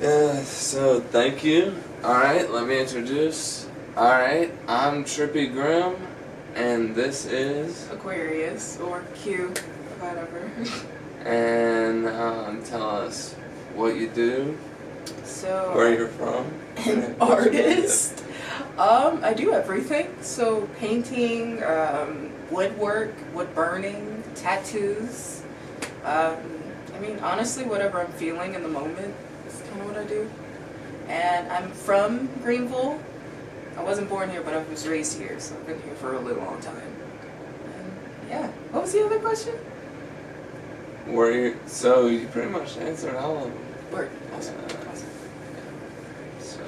Yeah, so thank you. Alright, let me introduce. Alright, I'm Trippy Grim, and this is Aquarius, or Q, whatever. And tell us what you do, So, where you're from. An artist. I do everything. So painting, woodwork, wood burning, tattoos. Honestly, whatever I'm feeling in the moment is kind of what I do. And I'm from Greenville. I wasn't born here, but I was raised here, so I've been here for a really long time. And yeah, what was the other question? So you pretty much answered all of them. Word. Awesome. Yeah. Awesome. So,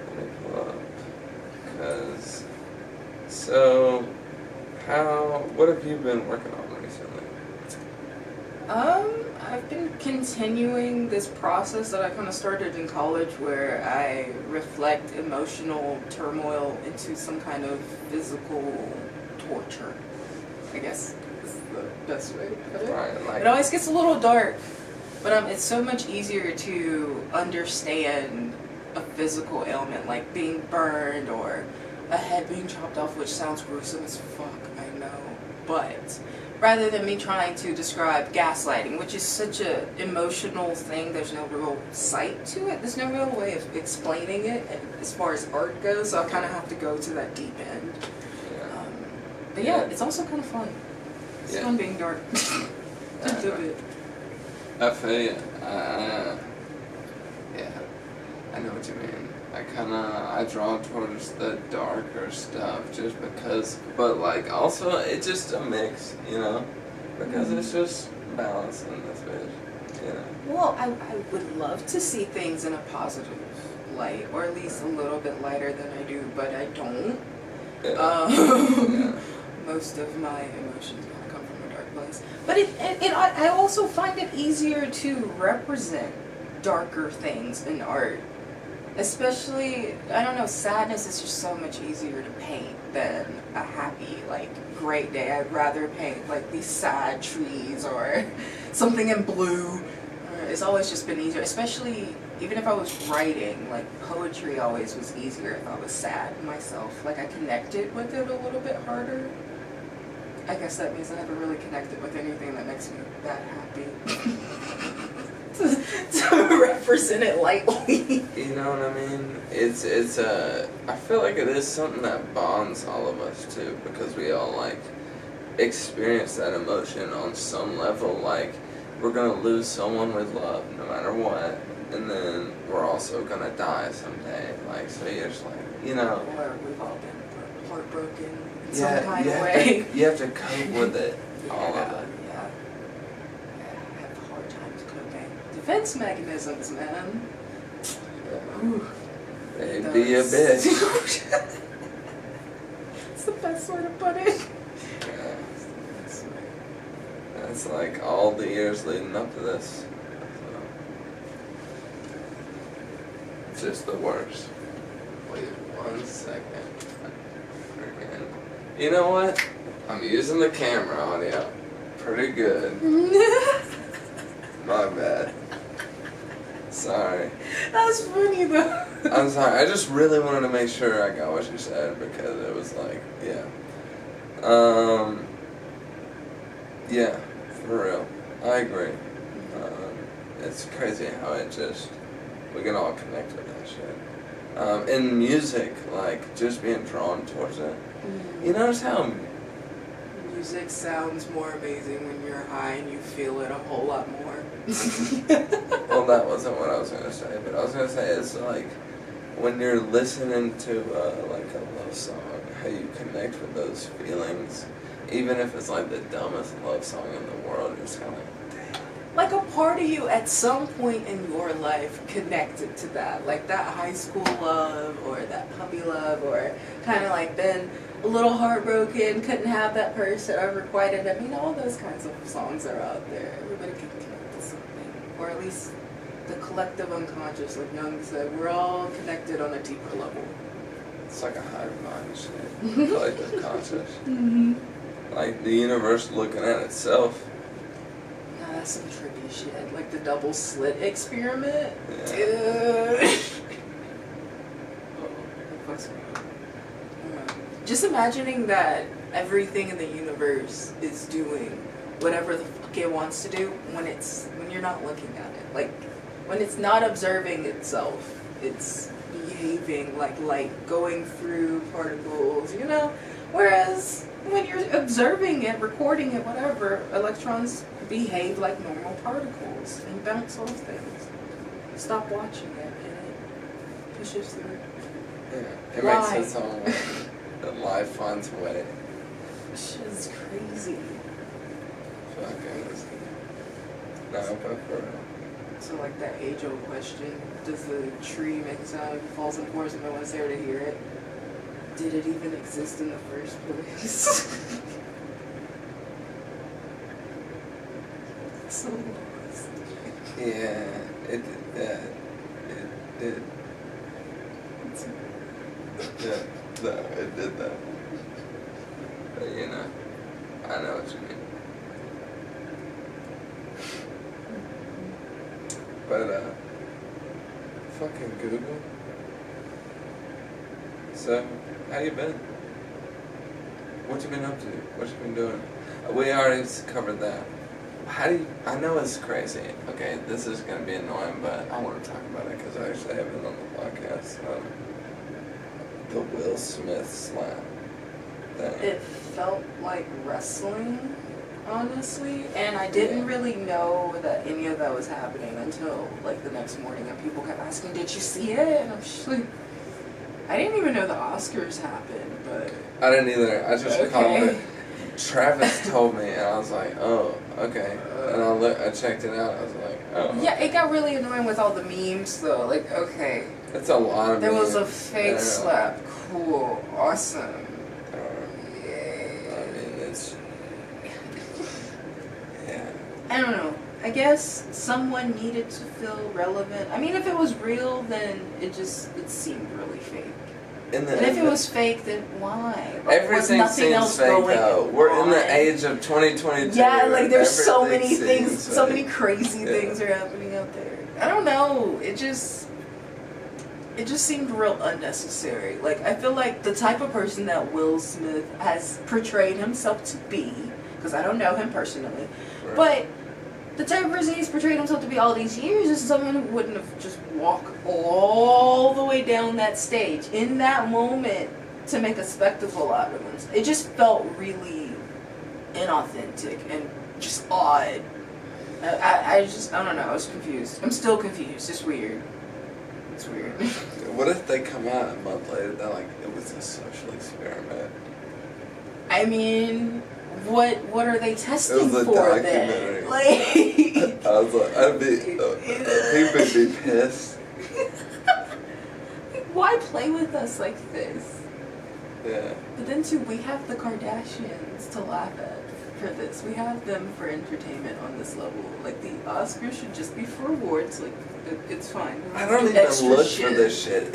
let me pull up, what have you been working on recently? I've been continuing this process that I kind of started in college where I reflect emotional turmoil into some kind of physical torture, I guess is the best way to put it. Right, It always gets a little dark, but it's so much easier to understand a physical ailment like being burned or a head being chopped off, which sounds gruesome as fuck, I know, but rather than me trying to describe gaslighting, which is such a emotional thing, there's no real sight to it, there's no real way of explaining it as far as art goes, so I kind of have to go to that deep end. Yeah. But yeah, it's also kind of fun. It's fun being dark. Just a bit. I feel you. Yeah, I know what you mean. I draw towards the darker stuff just because, but like also it's just a mix, you know, because it's just balance in this bitch, you know. Well, I would love to see things in a positive light, or at least a little bit lighter than I do, but I don't. Yeah. Most of my emotions kind of come from a dark place. But I also find it easier to represent darker things in art. Especially, I don't know, sadness is just so much easier to paint than a happy, like, great day. I'd rather paint, like, these sad trees or something in blue. It's always just been easier, especially even if I was writing, like, poetry always was easier if I was sad myself. Like, I connected with it a little bit harder. I guess that means I never really connected with anything that makes me that happy. to represent it lightly. You know what I mean? I feel like it is something that bonds all of us too, because we all like experience that emotion on some level. Like, we're gonna lose someone we love no matter what, and then we're also gonna die someday. Like, so you're just like, you know. Or we've all been heartbroken in some kind of way. You have to cope with it, all of it. Yeah. I have a hard time coping. Defense mechanisms, man. Ooh. They be a bitch. It's the best way to put it. Yeah. That's like all the years leading up to this. So, it's just the worst. Wait 1 second. You know what? I'm using the camera audio. Pretty good. My bad. Sorry. That's funny though. I'm sorry. I just really wanted to make sure I got what you said because it was like, yeah. Yeah, for real. I agree. It's crazy how we can all connect with that shit. In music, like, just being drawn towards it. You notice how music sounds more amazing when you're high and you feel it a whole lot more. Well, that wasn't what I was going to say, but I was going to say it's like when you're listening to like a love song, how you connect with those feelings, even if it's like the dumbest love song in the world, you're just kind of like, damn. Like a part of you at some point in your life connected to that, like that high school love or that puppy love, or kind of like been a little heartbroken, couldn't have that person, or requited. I mean, all those kinds of songs are out there. Everybody can connect to something, or at least the collective unconscious, like Jung said, we're all connected on a deeper level. It's like a hive mind shit, collective conscious. Mm-hmm. Like the universe looking at itself. That's some trippy shit. Like the double slit experiment. Yeah. Dude. Oh, that fucks me up. Just imagining that everything in the universe is doing whatever the fuck it wants to do when you're not looking at it. Like when it's not observing itself, it's behaving like light going through particles, you know? Whereas when you're observing it, recording it, whatever, electrons behave like normal particles and bounce off things. Stop watching it and it pushes through. Yeah, it makes its own way. That life finds a way. This shit is crazy. Fucking no, but for real. So like that age-old question, does the tree make a sound if it falls in forest and no one's there to hear it? Did it even exist in the first place? So lost. Yeah, it did that. It did. Yeah, no, it did that. But you know, I know what you mean. But fucking Google. So, how you been? What you been up to? What you been doing? We already covered that. How do you, I know it's crazy. Okay, this is gonna be annoying, but I want to talk about it because I actually have it on the podcast. The Will Smith slap thing. It felt like wrestling, honestly, and I didn't really know that any of that was happening until like the next morning, and people kept asking, "Did you see it?" And I'm just like, I didn't even know the Oscars happened, but I didn't either. I just called okay. it. Travis told me, and I was like, oh, okay. And I checked it out. I was like, oh. Yeah, it got really annoying with all the memes, though. Like, okay, It's a lot of there memes. was a fake slap. Cool, awesome. Yay. I mean, it's yeah. I don't know. I guess someone needed to feel relevant. I mean, if it was real, then it seemed really fake. And if it was fake, then why? Like, everything seems fake though. We're in the age of 2022. Yeah, like there's so many things, fake. so many crazy things are happening out there. I don't know. It just seemed real unnecessary. Like I feel like the type of person that Will Smith has portrayed himself to be, because I don't know him personally, Right. but the type of person he's portrayed himself to be all these years is someone who wouldn't have just walked all the way down that stage in that moment to make a spectacle out of him. It just felt really inauthentic and just odd. I don't know. I was confused. I'm still confused. It's weird. It's weird. What if they come out a month later? They're like, it was a social experiment. I mean, what are they testing It was a for documentary. then? Like, I was like, people would be pissed. why play with us like this? Yeah. But then too, we have the Kardashians to laugh at for this. We have them for entertainment on this level. Like the Oscars should just be for awards. Like it's fine. I don't even look for this shit.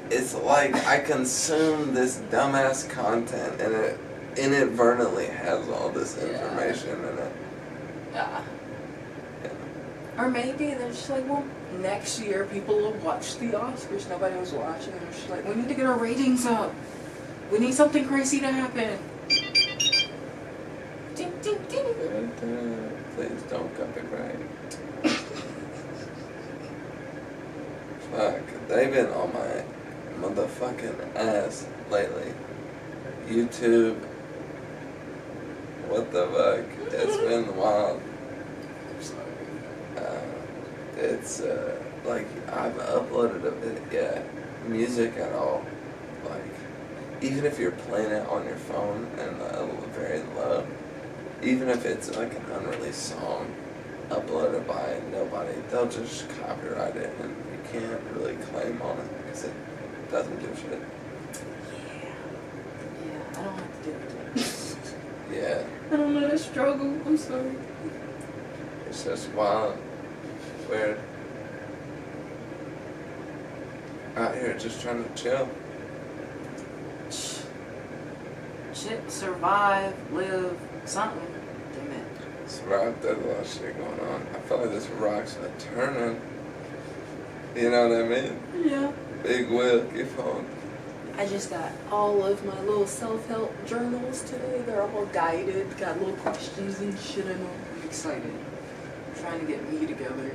It's like I consume this dumbass content and it inadvertently has all this information in it. Yeah. Or maybe they're just like, well, next year people will watch the Oscars. Nobody was watching. They're just like, we need to get our ratings up. We need something crazy to happen. Ding, ding, ding. Please don't copyright. Fuck, they've been on my motherfucking ass lately. YouTube. What the fuck? It's been wild. I'm sorry. It's like I've uploaded a bit, music at all. Like even if you're playing it on your phone and very low, even if it's like an unreleased song uploaded by nobody, they'll just copyright it and you can't really claim on it because it doesn't do shit. Yeah, I don't have to do it. Yeah. I don't know that struggle. I'm sorry. It's just wild. Weird. Out here just trying to chill. Shit, survive, live, something. Damn it. This rock, there's a lot of shit going on. I feel like this rock's turning. You know what I mean? Yeah. Big wheel, keep on. I just got all of my little self-help journals today. They're all guided, got little questions and shit in them. I'm excited. I'm trying to get me together.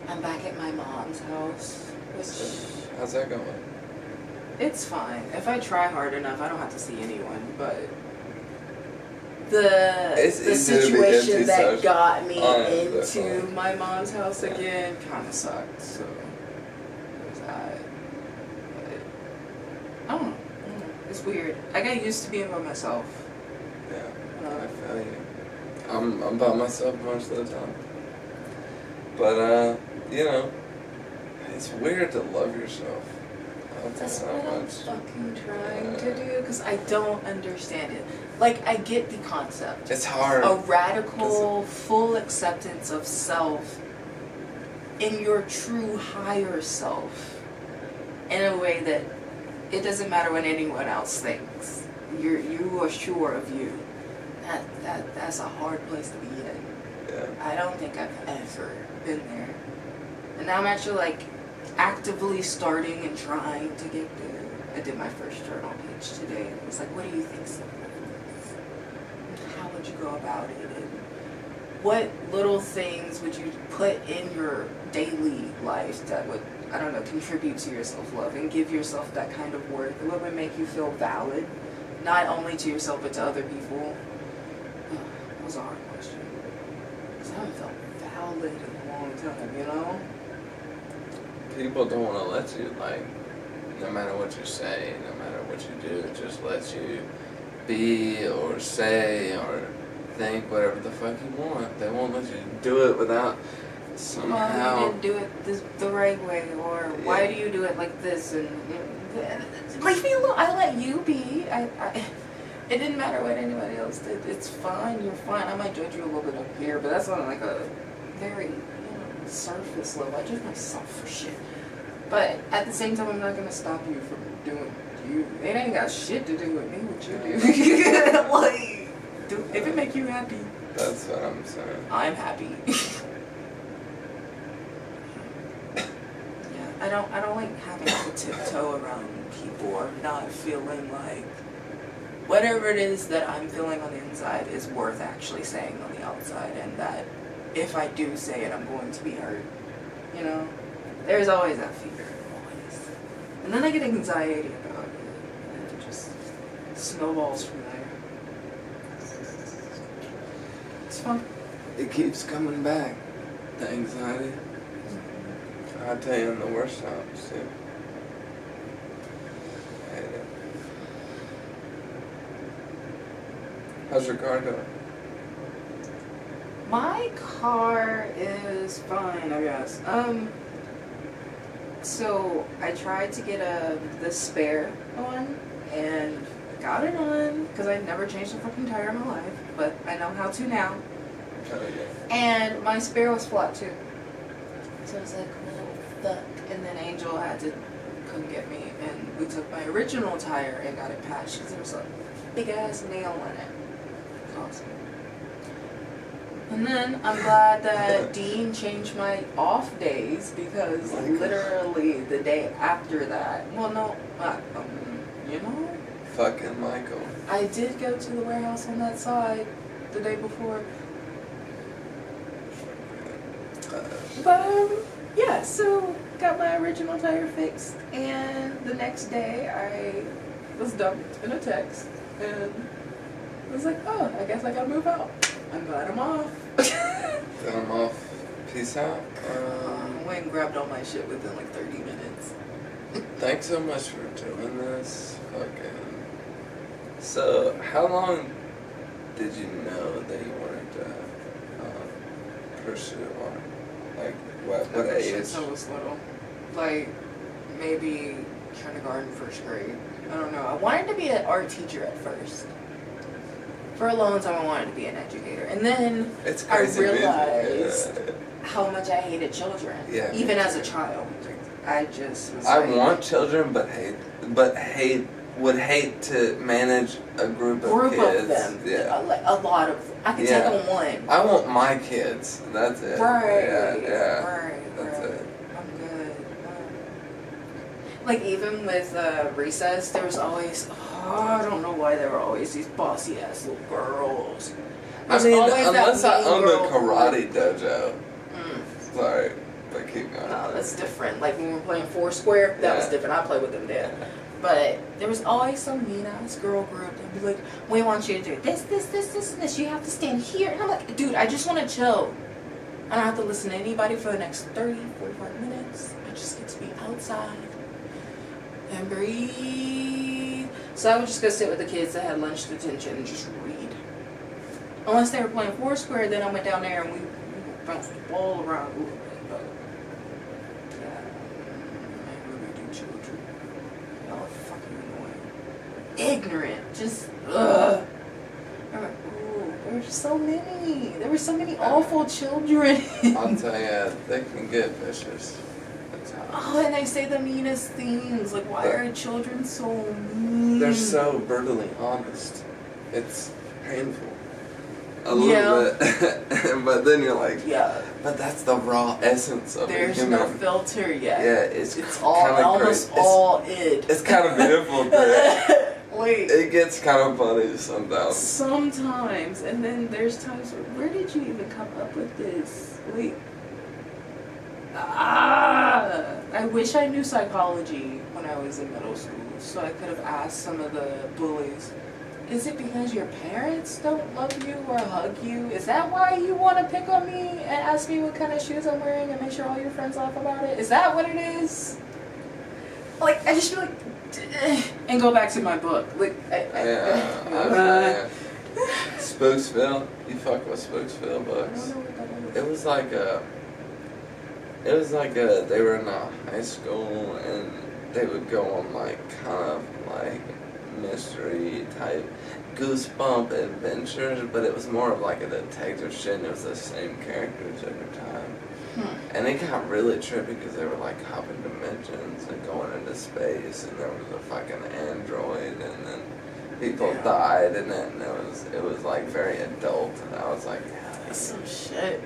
I'm back at my mom's house. How's that going? It's fine. If I try hard enough, I don't have to see anyone, but the situation that got me into my mom's house again kind of sucked, so there's that. But, I don't know. It's weird. I got used to being by myself. Yeah, I feel you. I'm by myself most of the time. But, you know, it's weird to love yourself. That's what I'm fucking trying to do, because I don't understand it. Like, I get the concept. It's hard. A radical, full acceptance of self in your true higher self in a way that it doesn't matter what anyone else thinks. You are sure of you. That's a hard place to be in. Yeah. I don't think I've ever been there. And now I'm actually like actively starting and trying to get there. I did my first journal page today and it was like, what do you think self-love is? How would you go about it? And what little things would you put in your daily life that would, I don't know, contribute to your self-love and give yourself that kind of worth? What would make you feel valid, not only to yourself but to other people? That was a hard question. Because I haven't felt valid in a long time, you know? People don't want to let you, like, no matter what you say, no matter what you do, just let you be or say or think whatever the fuck you want. They won't let you do it without somehow. Well, you didn't do it the right way, or why do you do it like this? And leave me alone. I let you be. It didn't matter what anybody else did. It's fine. You're fine. I might judge you a little bit up here, but that's on like a very surface level. I judge myself for shit. But at the same time, I'm not gonna stop you from doing you. It ain't got shit to do with me. What you do? Like, if it make you happy. That's what I'm saying. I'm happy. I don't like having to tiptoe around people or not feeling like whatever it is that I'm feeling on the inside is worth actually saying on the outside, and that if I do say it, I'm going to be hurt. You know? There's always that fear. Always. And then I get anxiety about it. And it just snowballs from there. It's fun. It keeps coming back, the anxiety. I tell you, in the worst times, too. I hate it. How's your car doing? My car is fine, I guess. So I tried to get the spare on, and got it on, because I've never changed a fucking tire in my life, but I know how to now. Oh, yeah. And my spare was flat too. So I was like, well, fuck. And then Angel had to come get me, and we took my original tire and got it patched, because there was a big ass nail in it. It was awesome. And then I'm glad that Dean changed my off days, because literally the day after that, well, no, you know? Fucking Michael. I did go to the warehouse on that side the day before. But, yeah, so got my original tire fixed, and the next day I was dumped in a text, and I was like, oh, I guess I gotta move out. I'm glad I'm off. Then I'm off. Peace out. Went and grabbed all my shit within like 30 minutes. Thanks so much for doing this. Fucking. So, how long did you know that you wanted to pursue art? Like, what age? Since I was little. Like, maybe kindergarten, first grade. I don't know. I wanted to be an art teacher at first. For a long time, I wanted to be an educator. And then I realized how much I hated children. Yeah, even as a child. I just was I want children, but hate would hate to manage a group of kids. Of them. Yeah. A lot of. I can take on one. I want my kids. That's it. Right. Yeah. Right. That's it. I'm good. Like even with recess, there was always. I don't know why there were always these bossy ass little girls. I mean, unless I owned a girl karate dojo. Sorry, but keep going. No, that's different. Like when we were playing Foursquare, that was different. I played with them then. But there was always some mean ass girl group that'd be like, we want you to do this, and this. You have to stand here. And I'm like, dude, I just want to chill. I don't have to listen to anybody for the next 30, 45 minutes. I just get to be outside and breathe. So I would just go sit with the kids that had lunch detention and just read. Unless they were playing Foursquare, then I went down there and we bounced the ball around a little bit. But yeah, I really do children. Y'all are fucking annoying. Ignorant. Just, ugh. I'm like, ooh, there were so many awful children. I'll tell you, they can get vicious. Oh, and they say the meanest things. Like, why are children so mean? They're so brutally honest. It's painful. A little bit. But then you're like, but that's the raw essence of There's a human. no filter yet. Yeah, it's all kinda almost crazy. all id. It's kind of beautiful. But Wait. it gets kind of funny sometimes. Sometimes, and then there's times where did you even come up with this? Wait. I wish I knew psychology when I was in middle school, so I could have asked some of the bullies. Is it because your parents don't love you or hug you? Is that why you want to pick on me and ask me what kind of shoes I'm wearing and make sure all your friends laugh about it? Is that what it is? Like, I just feel like, and go back to my book. Like, Spooksville. You fuck with Spooksville books. I don't know what that is. It was like they were in a high school and they would go on like kind of like mystery type goosebump adventures, but it was more of like a detective shit and it was the same characters every time. And it got really trippy because they were like hopping dimensions and going into space and there was a fucking android and then people died in it and it was like very adult and I was like, yeah, That's some shit.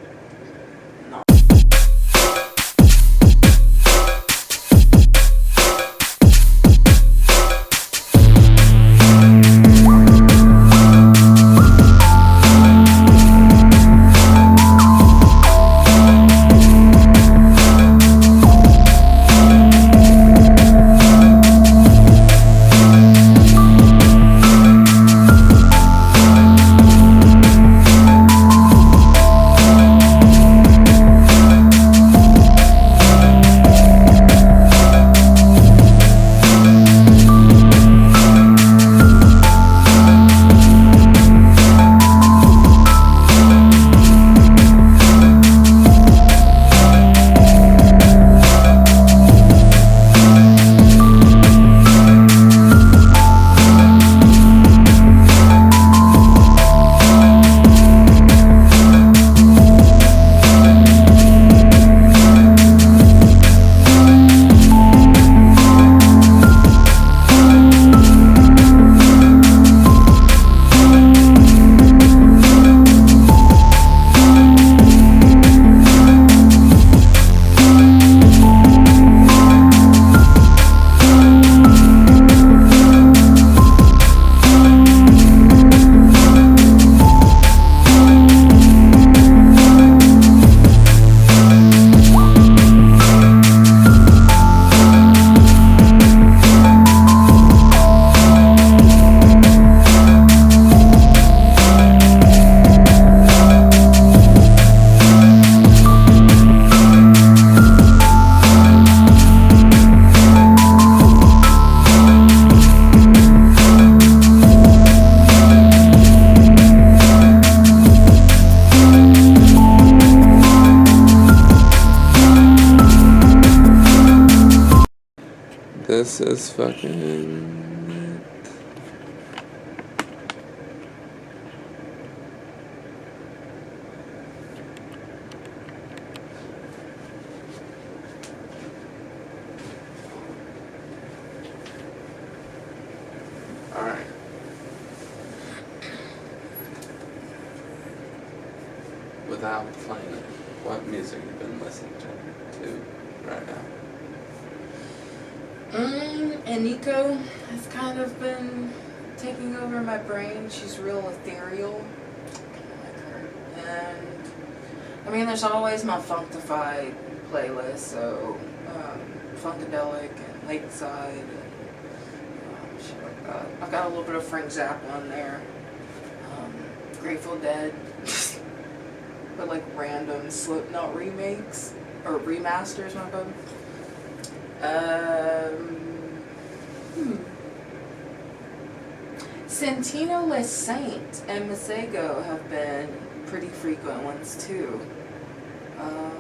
This is fucking... without playing it, what music you've been listening to right now? And Nico has kind of been taking over my brain. She's real ethereal. I like her. And I mean, there's always my Funktified playlist, so Funkadelic and Lakeside and shit like that. I've got a little bit of Frank Zappa on there. Grateful Dead. But like random Slipknot remakes or remasters, my bad. Santino Le Saint and Masego have been pretty frequent ones too. And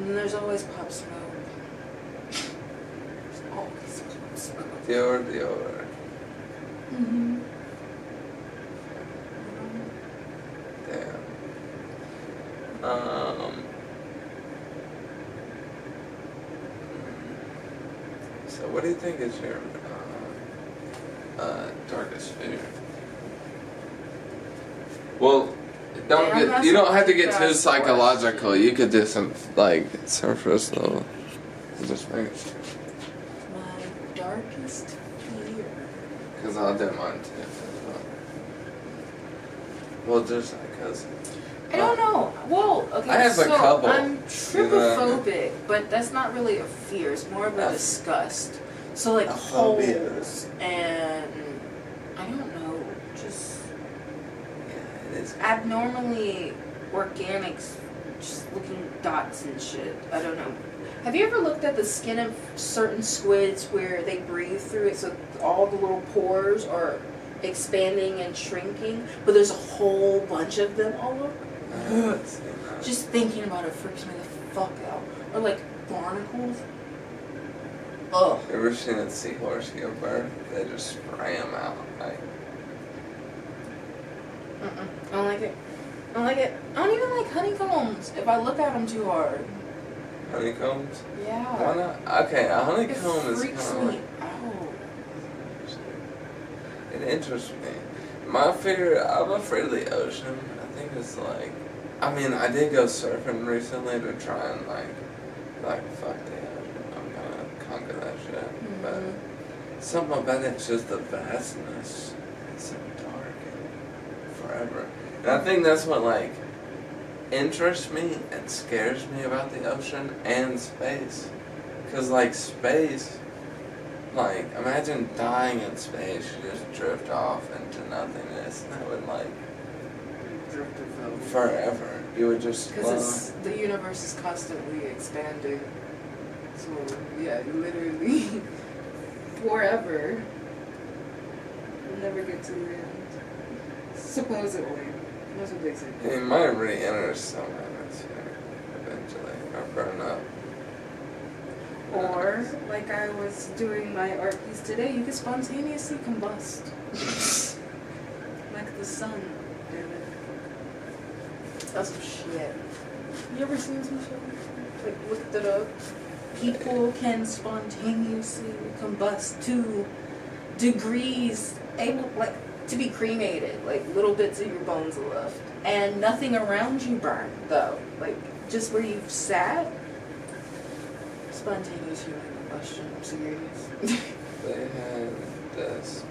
then there's always Pop Smoke. There's always Pop Smoke. Dior. Mm-hmm. Damn. So what do you think is your darkest fear? Well, you don't have to get too psychological. You could do some like surface level. Just make it. My darkest fear. Because I'll do mine too. Well, just because. I don't know. Well, okay, I have a couple. I'm trypophobic, but that's not really a fear. It's more of a disgust. So like holes and I don't know, just Yeah, it is. abnormally organic, just looking dots and shit. I don't know. Have you ever looked at the skin of certain squids where they breathe through it, so all the little pores are expanding and shrinking, but there's a whole bunch of them all over? Just thinking about it freaks me the fuck out. Or like barnacles. Ugh. You ever seen a seahorse give birth? They just spray them out. Like, I don't like it. I don't like it. I don't even like honeycombs if I look at them too hard. honeycombs? Yeah. Why not? Okay, a honeycomb It is freaks kind of me like. out. It interests me. My fear, I'm afraid of the ocean. I think it's like, I mean, I did go surfing recently to try and like fuck the ocean. I'm gonna conquer that shit. Mm-hmm. But something about it's just the vastness. It's so dark and forever. And I think that's what like interests me and scares me about the ocean and space. Cause like space, like imagine dying in space, you just drift off into nothingness. That would like forever. You would just Because the universe is constantly expanding. So yeah, literally forever. You'll never get to the end. Supposedly. That's what they say. You might re-enter some atmosphere eventually, or burn up. Or, like I was doing my art piece today, you could spontaneously combust. Like the sun, damn it. That's some shit. You ever seen some shit? Like, looked it up. People can spontaneously combust to degrees, able, like, to be cremated. Like, little bits of your bones are left. And nothing around you burned, though. Like, just where you've sat. Spontaneous human combustion, I'm serious. They had this,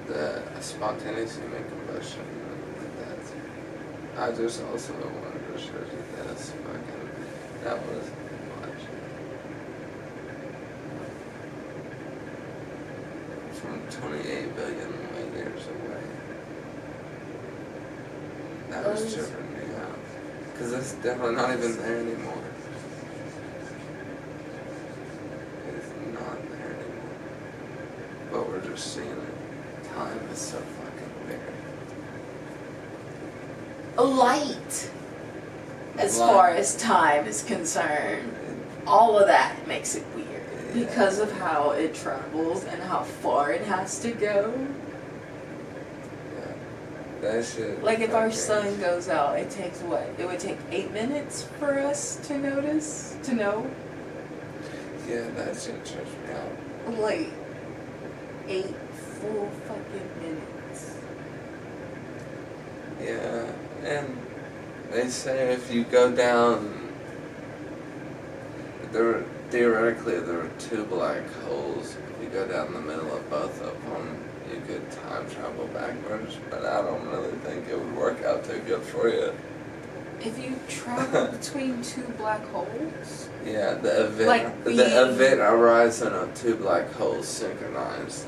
the spontaneous human combustion. That's, I just also wanted to show you this fucking, that was much. From 28 billion light years away. That was tripping me out. Because it's definitely not even there anymore. It's not there anymore. But we're just seeing it. Time is so fucking weird. Light, as far as time is concerned, all of that makes it weird. Because of how it travels and how far it has to go. That shit. Like if our sun goes out, it takes what? It would take 8 minutes for us to notice, to know? Yeah, that shit trips me out. Like 8 full fucking minutes. Yeah, and they say if you go down, theoretically there are two black holes. If you go down the middle of both of them, you could time travel backwards, but I don't really think it would work out too good for you. If you travel between two black holes? Yeah, the event, like the event horizon of two black holes synchronized.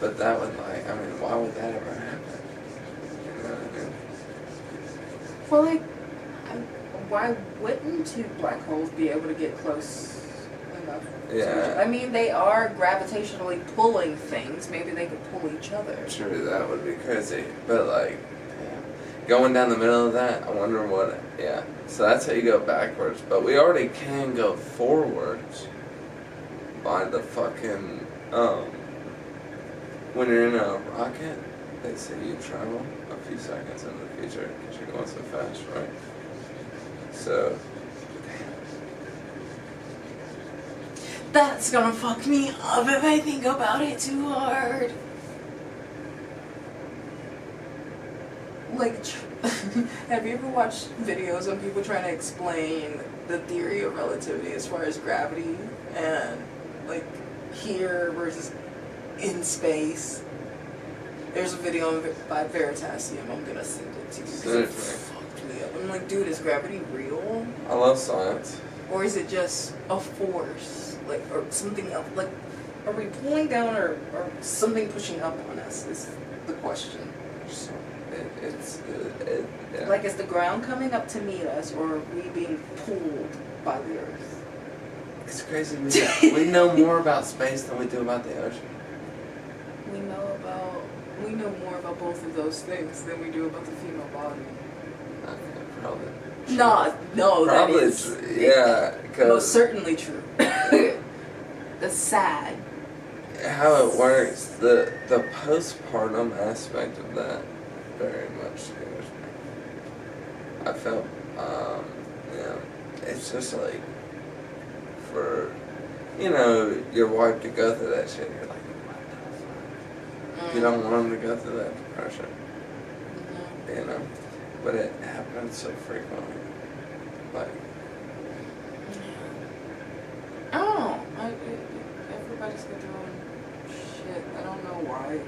But that would, like, I mean, why would that ever happen? You know what I mean? Well, like, why wouldn't two black holes be able to get close enough? Yeah. I mean, they are gravitationally pulling things. Maybe they could pull each other. True, that would be crazy. But, like, going down the middle of that, I wonder what, yeah. So that's how you go backwards. But we already can go forwards by the fucking, when you're in a rocket, they say you travel a few seconds in the future because you're going so fast, right? So, That's gonna fuck me up if I think about it too hard. Like, have you ever watched videos of people trying to explain the theory of relativity as far as gravity and, like, here versus in space? There's a video by Veritasium. I'm gonna send it to you because it fucked me up. I'm like, dude, is gravity real? I love science. Or is it just a force? Like, or something else? Like, are we pulling down or something pushing up on us is the question. So, yeah. Like, is the ground coming up to meet us, or are we being pulled by the earth? It's crazy. We know more about space than we do about the ocean. We know more about both of those things than we do about the female body. Okay, probably. No, Probably, that is yeah. most certainly true. That's sad. How it works, the postpartum aspect of that very much scares me. I felt, it's just like, for, your wife to go through that shit, you're like, what the fuck? You don't want them to go through that depression, but it happens so frequently. Like, I don't know. Everybody's got their own shit. I don't know why.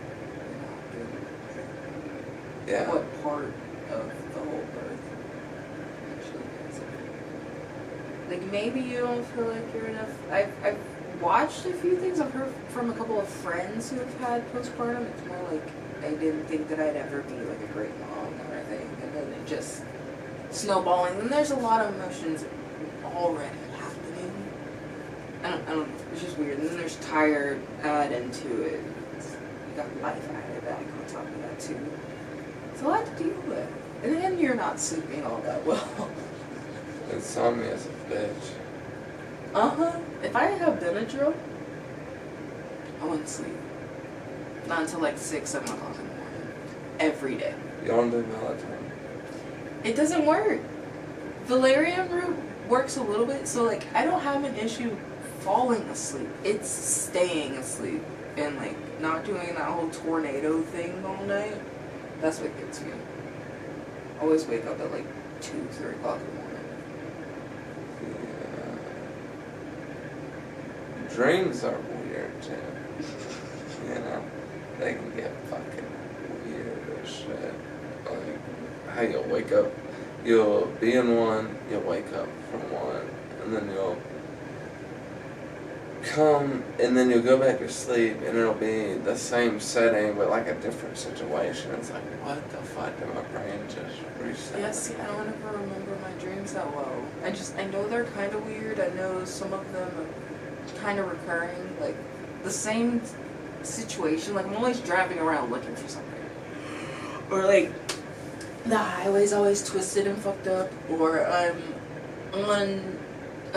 yeah. What part of the whole birth actually is it? Like, maybe you don't feel like you're enough. I've watched a few things. I've heard from a couple of friends who have had postpartum. It's more like I didn't think that I'd ever be like a great mom or anything, and then it just snowballing. And there's a lot of emotions already happening. I don't know. It's just weird. And then there's tired add into it. You got life added back on top of that too. It's a lot to deal with. And then you're not sleeping all that well. Insomnia is a bitch. Uh-huh. If I have Benadryl, I wouldn't sleep. Not until like 6, 7 o'clock in the morning. Every day. You don't do melatonin. It doesn't work. Valerian root works a little bit, so like I don't have an issue falling asleep. It's staying asleep and like not doing that whole tornado thing all night. That's what gets me. I always wake up at like 2, 3 o'clock in the morning. Yeah. Dreams are weird too. They can get fucking weird as shit. Like, how you'll wake up, you'll be in one, you'll wake up from one, and then you'll come, and then you'll go back to sleep, and it'll be the same setting, but like a different situation. It's like, what the fuck did my brain just reset? Yeah, see, I don't ever remember my dreams that well. I know they're kind of weird. I know some of them are kind of recurring, like the same situation. Like, I'm always driving around looking for something, or like the highway's always twisted and fucked up, or I'm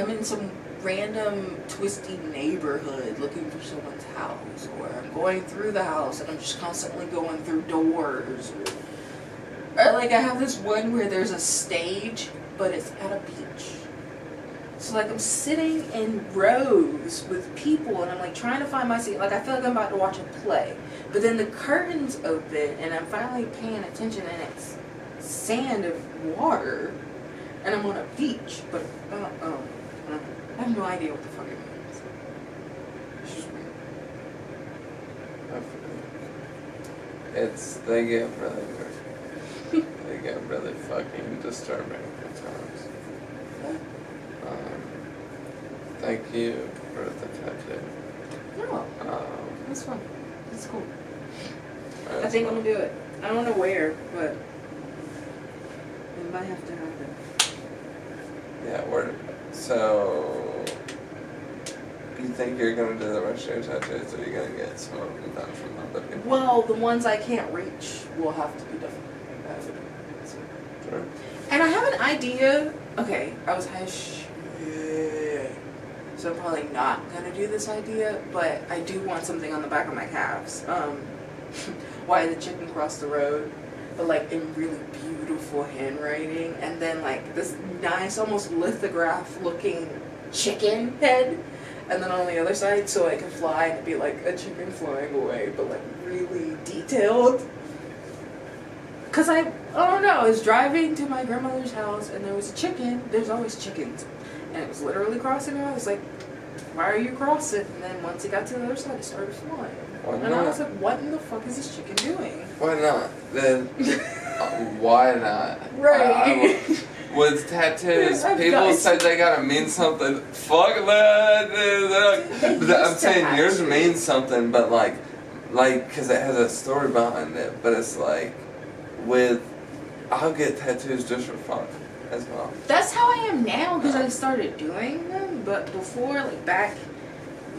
in some random twisty neighborhood looking for someone's house, or I'm going through the house and I'm just constantly going through doors, or like I have this one where there's a stage but it's at a beach, So like I'm sitting in rows with people and I'm like trying to find my seat. Like I feel like I'm about to watch a play. But then the curtains open and I'm finally paying attention and it's sand of water and I'm on a beach. But I have no idea what the fuck it means. It's just weird. They get really weird. They get really fucking disturbing at times. Thank you for the tattoo. No, that's fun. That's cool. That's I think fun. I'm gonna do it. I don't know where, but it might have to happen. Yeah, so you think you're gonna do the rest of your tattoos, or are you gonna get some of them done from other people? Well, the ones I can't reach will have to be done. Sure. And I have an idea. Okay, I was high so I'm probably not gonna do this idea, but I do want something on the back of my calves. Why the chicken crossed the road, but like in really beautiful handwriting, and then like this nice, almost lithograph looking chicken head, and then on the other side, so it can fly and be like a chicken flying away, but like really detailed. Cause I don't know, I was driving to my grandmother's house and there was a chicken. There's always chickens. And it was literally crossing her. I was like, why are you crossing? And then once it got to the other side, it started flying. Why and not? I was like, what in the fuck is this chicken doing? Why not? Then why not? Right. With tattoos, I've people got- say they gotta mean something. Fuck that, dude. They I'm used to saying have yours to. means something, but like, cause it has a story behind it. But it's like, I'll get tattoos just for fun as well. That's how I am now because I started doing them. But before, like back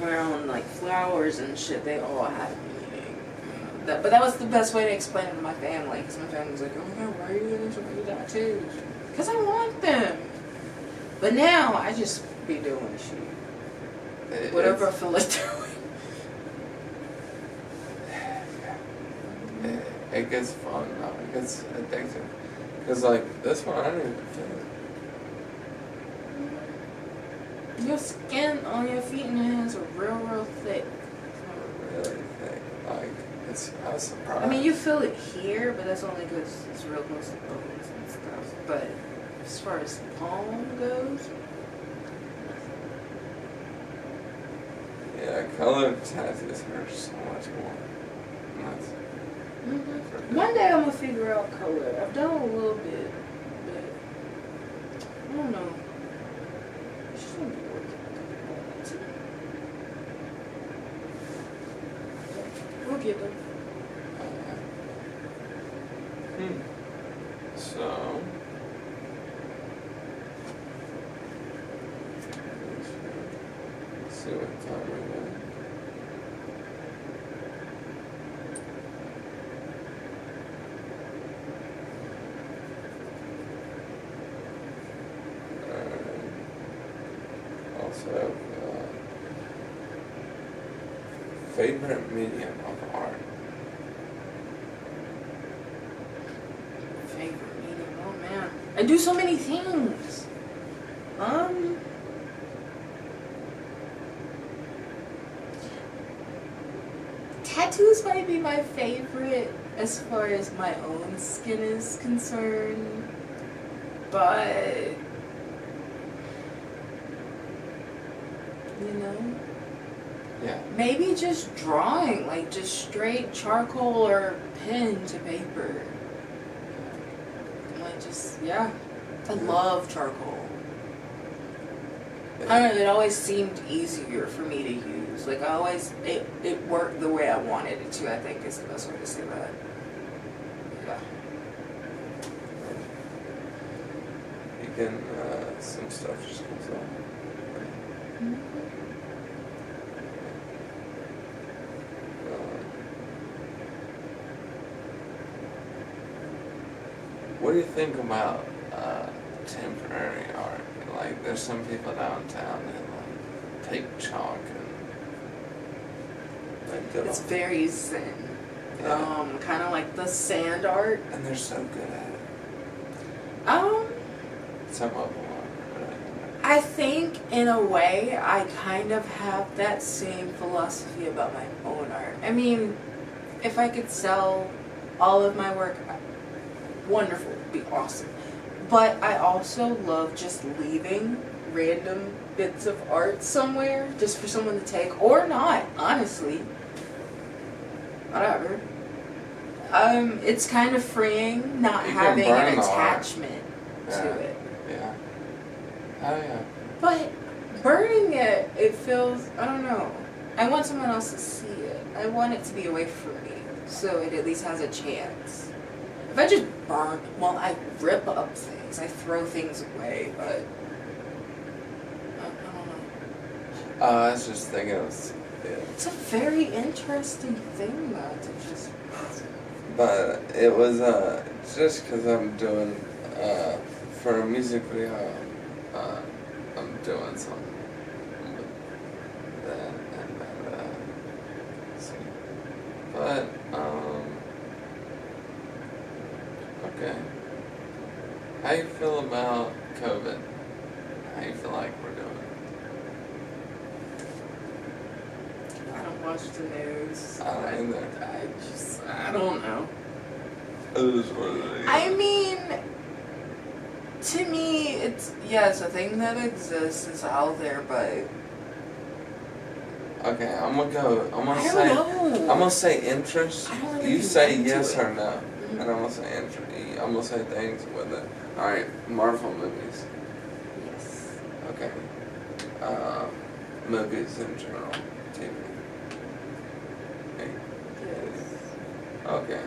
around like flowers and shit, they all had meaning. But that was the best way to explain it to my family because my family was like, oh my god, why are you getting so many tattoos? Because I want them. But now I just be doing shit. Whatever I feel like doing. It gets fun though. It gets addictive. Cause like this one, I didn't even feel it. Your skin on your feet and hands are real thick. Really thick. Like I was surprised. I mean, you feel it here, but that's only because it's real close to bones and stuff. But as far as palm goes, Yeah, colored tattoos hurt so much more. That's one day I'm gonna figure out color. I've done a little bit, but I don't know. It's just gonna be working. We'll get them. So, let's see what time we got. Also, favorite medium of art. Favorite medium? Oh man, I do so many things. Tattoos might be my favorite as far as my own skin is concerned, but you know, Yeah. maybe just drawing, like just straight charcoal or pen to paper. Like just, yeah. I love charcoal. I don't know, it always seemed easier for me to use. Like it worked the way I wanted it to, I think is the best way to say that. Yeah. You can, some stuff just comes off. What do you think about temporary art? Like, there's some people downtown that like take chalk and like do It's all- very zen. Yeah. Kind of like the sand art. and they're so good at it. Um, Some of them are. But I think, in a way, I kind of have that same philosophy about my own art. I mean, if I could sell all of my work, wonderful, it'd be awesome. But I also love just leaving random bits of art somewhere just for someone to take, or not, honestly. Whatever. It's kind of freeing not You can having burn an the art. attachment Yeah. to it. Yeah. Oh yeah. But burning it, it feels, I don't know. I want someone else to see it. I want it to be away from me, so it at least has a chance. If I just burn, well, I rip up things, I throw things away, but I don't know. I was just thinking it was. Yeah. It's a very interesting thing, though, to just. But it was just because I'm doing for a music video. I'm doing something with that and see. But okay. How you feel about COVID? How you feel like we're doing? I don't watch the news. I don't either. I don't know. It is what it is. I mean, to me, it's a thing that exists. It's out there, but Okay, I'm gonna go. I'm I gonna don't say. know. I'm gonna say interest. I don't really You say connect to yes it. or no, Mhm. and I'm gonna say interest. I'm gonna say things with it. All right, Marvel movies. Yes. Okay. Movies in general. TV. Okay. Yes. Okay.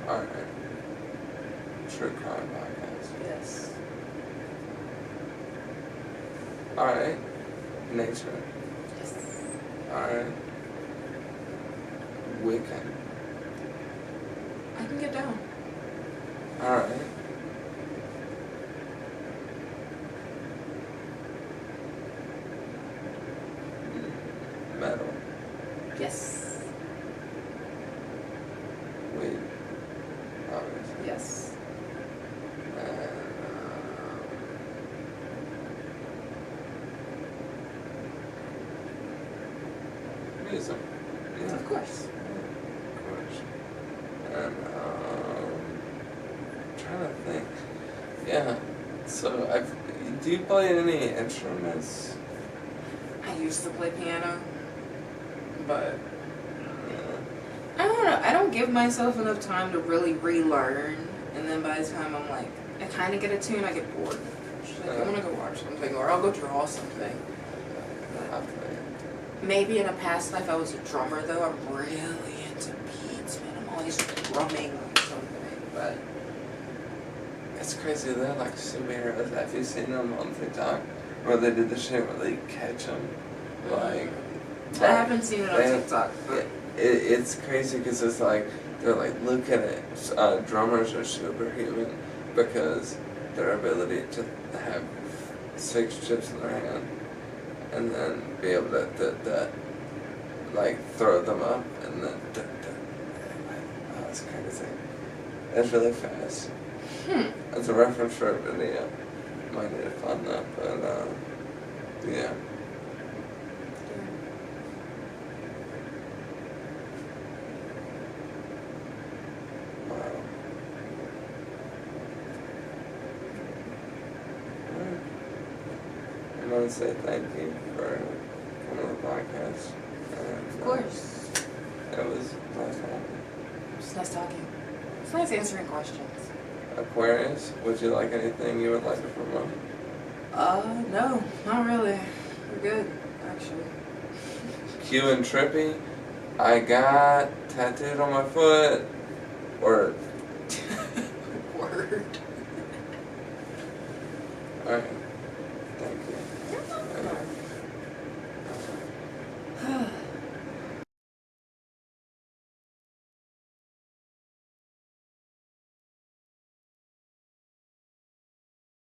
All right. True crime podcast. Yes. All right. Nature. Yes. All right. Wiccan. I can get down. All right. Metal. Yes. Weed. Obviously. Yes. And, music. Yeah, Of course. of course. And trying to think. Yeah. So do you play any instruments? I used to play piano, but Yeah. I don't know. I don't give myself enough time to really relearn, and then by the time I'm like, I kind of get a tune, I get bored. Just like, I want to go watch something, or I'll go draw something. I play. Maybe in a past life I was a drummer, though. I'm really into beats, man. I'm always drumming on something, but It's crazy. They're like superheroes. Have you seen them on TikTok? Where they did the shit where they catch them? Like. I haven't seen it on they- TikTok. But It's crazy because it's like, they're like, look at it. Drummers are superhuman because their ability to have 6 chips in their hand and then be able to like throw them up and then oh, it's crazy. It's really fast. That's a reference for a video. Might need to find that, but yeah. Wow. Alright. I want to say thank you for coming to the podcast. And, of course, It was nice talking. it's nice talking. It's nice answering questions. Aquarius, would you like anything you would like to promote? No, not really. We're good, actually. Q and Trippy, I got tattooed on my foot, or